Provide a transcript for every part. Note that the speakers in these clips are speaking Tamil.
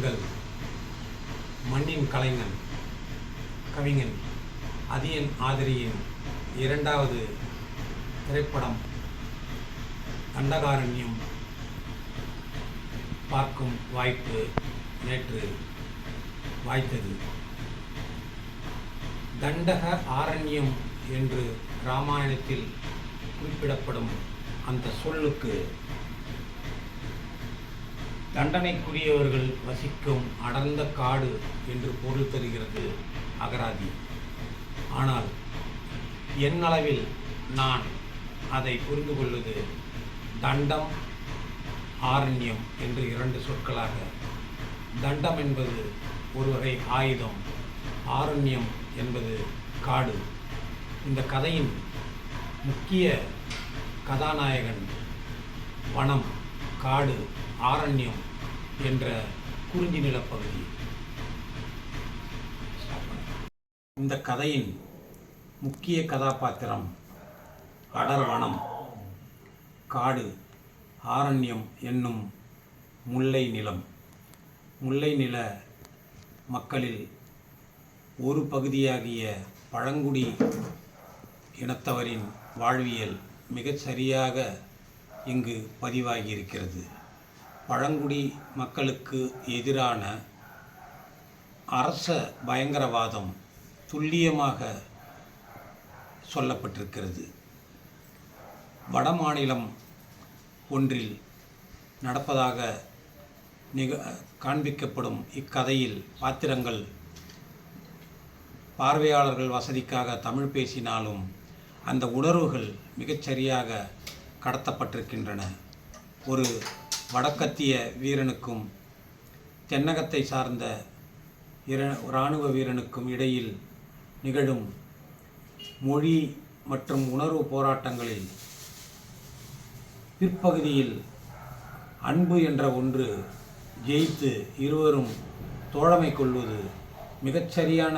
எங்கள் மண்ணின் கலைஞன் கவிஞன் அதியன் ஆதிரியின் இரண்டாவது திரைப்படம் தண்டகாரண்யம் பார்க்கும் வாய்ப்பு நேற்று வாய்த்தது. தண்டக ஆரண்யம் என்று இராமாயணத்தில் குறிப்பிடப்படும் அந்த சொல்லுக்கு தண்டனைக்குரியவர்கள் வசிக்கும் அடர்ந்த காடு என்று பொருள் தருகிறது அகராதி. ஆனால் என்னளவில் நான் அதை புரிந்து கொள்வது தண்டம் ஆரண்யம் என்று இரண்டு சொற்களாக. தண்டம் என்பது ஒரு வகை ஆயுதம், ஆரண்யம் என்பது காடு. இந்த கதையின் முக்கிய கதாநாயகன் வனம், காடு, ஆரண்யம் என்ற குறிஞ்சி நிலப்பகுதி. இந்த கதையின் முக்கிய கதாபாத்திரம் அடர் வனம், காடு, ஆரண்யம் என்னும் முல்லை நிலம். முல்லை நில மக்களில் ஒரு பகுதியாகிய பழங்குடி இனத்தவரின் வாழ்வியல் மிகச் சரியாக இங்கு பதிவாகியிருக்கிறது. பழங்குடி மக்களுக்கு எதிரான அரச பயங்கரவாதம் துல்லியமாக சொல்லப்பட்டிருக்கிறது. வடமாநிலம் ஒன்றில் நடப்பதாக காண்பிக்கப்படும் இக்கதையில் பாத்திரங்கள் பார்வையாளர்கள் வசதிக்காக தமிழ் பேசினாலும் அந்த உணர்வுகள் மிகச்சரியாக கடத்தப்பட்டிருக்கின்றன. ஒரு வடக்கத்திய வீரனுக்கும் தென்னகத்தை சார்ந்த இராணுவ வீரனுக்கும் இடையில் நிகழும் மொழி மற்றும் உணர்வு போராட்டங்களில் பிற்பகுதியில் அன்பு என்ற ஒன்று ஜெயித்து இருவரும் தோழமை கொள்வது மிகச்சரியான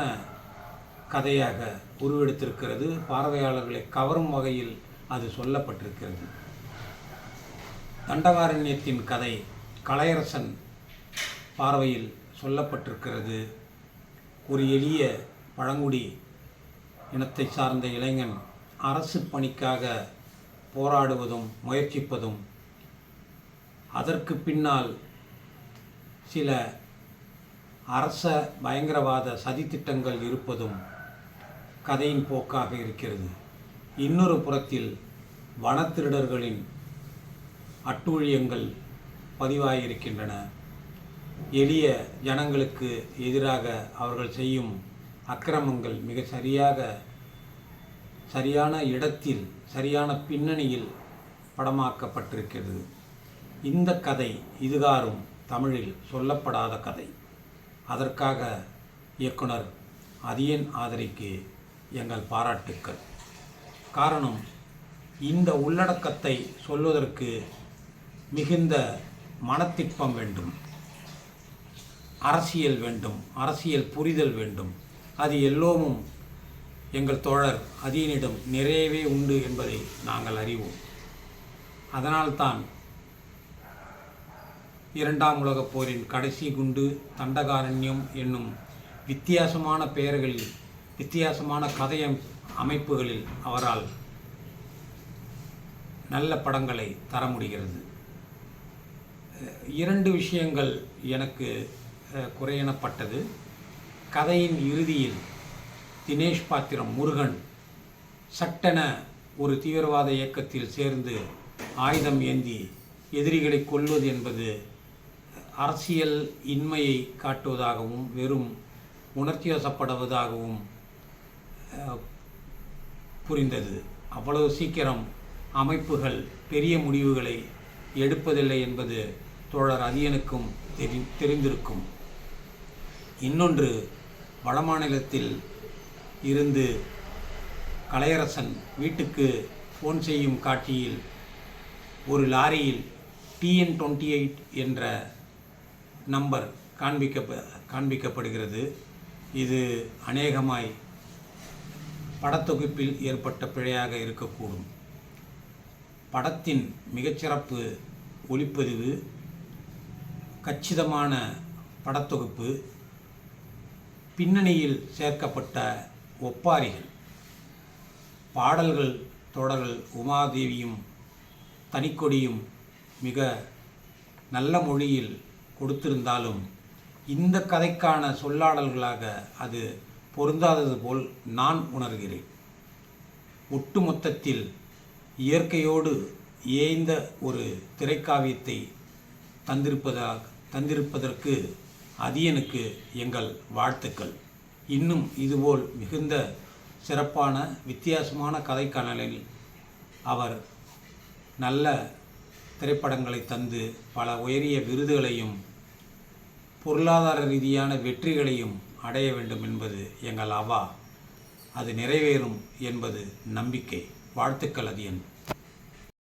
கதையாக உருவெடுத்திருக்கிறது. பார்வையாளர்களை கவரும் வகையில் அது சொல்லப்பட்டிருக்கிறது. தண்டகாரண்யத்தின் கதை கலையரசன் பார்வையில் சொல்லப்பட்டிருக்கிறது. ஒரு எளிய பழங்குடி இனத்தை சார்ந்த இளைஞன் அரசு பணிக்காக போராடுவதும் முயற்சிப்பதும், அதற்கு பின்னால் சில அரச பயங்கரவாத சதித்திட்டங்கள் இருப்பதும் கதையின் போக்காக இருக்கிறது. இன்னொரு புறத்தில் வனத்திருடர்களின் அட்டூழியங்கள் பதிவாகியிருக்கின்றன. எளிய ஜனங்களுக்கு எதிராக அவர்கள் செய்யும் அக்கிரமங்கள் மிக சரியான இடத்தில் சரியான பின்னணியில் படமாக்கப்பட்டிருக்கிறது. இந்த கதை இதுகாரும் தமிழில் சொல்லப்படாத கதை. அதற்காக இயக்குனர் அதியன் ஆதிரிக்கு எங்கள் பாராட்டுக்கள். காரணம், இந்த உள்ளடக்கத்தை சொல்வதற்கு மிகுந்த மனத்திட்பம் வேண்டும், அரசியல் வேண்டும், அரசியல் புரிதல் வேண்டும். அது எல்லோரும் எங்கள் தோழர் அதியனிடம் நிறையவே உண்டு என்பதை நாங்கள் அறிவோம். அதனால்தான் இரண்டாம் உலகப் போரின் கடைசி குண்டு, தண்டகாரண்யம் என்னும் வித்தியாசமான பெயர்களில் வித்தியாசமான கதை அமைப்புகளில் அவரால் நல்ல படங்களை தர முடிகிறது. இரண்டு விஷயங்கள் எனக்கு குறையெனப்பட்டது. கதையின் இறுதியில் தினேஷ் பாத்திரம் முருகன் சட்டென ஒரு தீவிரவாத இயக்கத்தில் சேர்ந்து ஆயுதம் ஏந்தி எதிரிகளை கொல்வது என்பது அரசியல் இன்மையை காட்டுவதாகவும் வெறும் உணர்ச்சி வசப்படுவதாகவும் புரிந்தது. அவ்வளவு சீக்கிரம் அமைப்புகள் பெரிய முடிவுகளை எடுப்பதில்லை என்பது தோழர் அதியனுக்கும் தெரிந்திருக்கும். இன்னொன்று, வடமாநிலத்தில் இருந்து கலையரசன் வீட்டுக்கு ஃபோன் செய்யும் காட்சியில் ஒரு லாரியில் TN28 என்ற நம்பர் காண்பிக்கப்படுகிறது. இது அநேகமாய் படத்தொகுப்பில் ஏற்பட்ட பிழையாக இருக்கக்கூடும். படத்தின் மிகச்சிறப்பு ஒளிப்பதிவு, கச்சிதமான படத்தொகுப்பு, பின்னணியில் சேர்க்கப்பட்ட ஒப்பாரிகள், பாடல்கள், தொடர்கள் உமாதேவியும் தனிக்கொடியும் மிக நல்ல மொழியில் கொடுத்திருந்தாலும் இந்த கதைக்கான சொல்லாடல்களாக அது பொருந்தாதது போல் நான் உணர்கிறேன். ஒட்டுமொத்தத்தில் இயற்கையோடு ஏய்ந்த ஒரு திரைக்காவியத்தை தந்திருப்பதற்கு அதியனுக்கு எங்கள் வாழ்த்துக்கள். இன்னும் இதுபோல் மிகுந்த சிறப்பான வித்தியாசமான கதைக்கனலில் அவர் நல்ல திரைப்படங்களை தந்து பல உயரிய விருதுகளையும் பொருளாதார ரீதியான வெற்றிகளையும் அடைய வேண்டும் என்பது எங்கள் அவா. அது நிறைவேறும் என்பது நம்பிக்கை. வாழ்த்துக்கள் அதியன்.